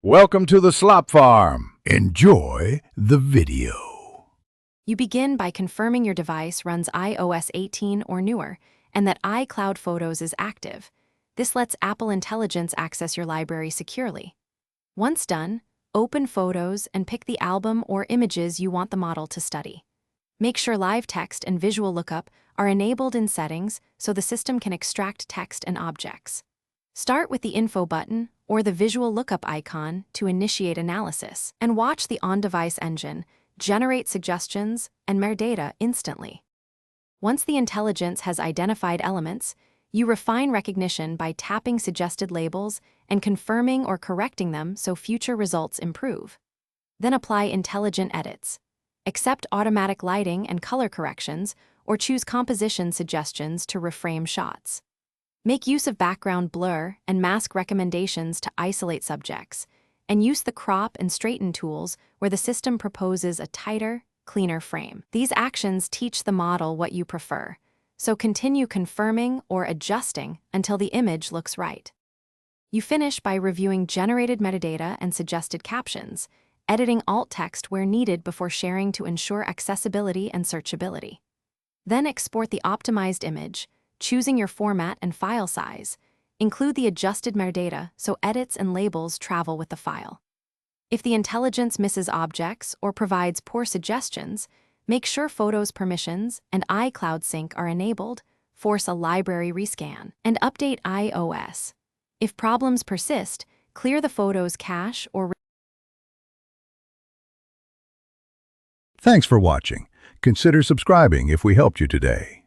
Welcome to the Slop Farm. Enjoy the video. You begin by confirming your device runs iOS 18 or newer and that iCloud Photos is active. This lets Apple Intelligence access your library securely. Once done, open Photos and pick the album or images you want the model to study. Make sure live text and visual lookup are enabled in settings so the system can extract text and objects. Start with the Info button or the visual lookup icon to initiate analysis, and watch the on-device engine generate suggestions and metadata instantly. Once the intelligence has identified elements, you refine recognition by tapping suggested labels and confirming or correcting them so future results improve. Then apply intelligent edits. Accept automatic lighting and color corrections, or choose composition suggestions to reframe shots. Make use of background blur and mask recommendations to isolate subjects, and use the crop and straighten tools where the system proposes a tighter, cleaner frame. These actions teach the model what you prefer, so continue confirming or adjusting until the image looks right. You finish by reviewing generated metadata and suggested captions, editing alt text where needed before sharing to ensure accessibility and searchability. Then export the optimized image, choosing your format and file size. Include the adjusted metadata so edits and labels travel with the file. If the intelligence misses objects or provides poor suggestions, make sure Photos permissions and iCloud sync are enabled, force a library rescan, and update iOS. If problems persist, clear the Photos cache or Thanks for watching. Consider subscribing if we helped you today.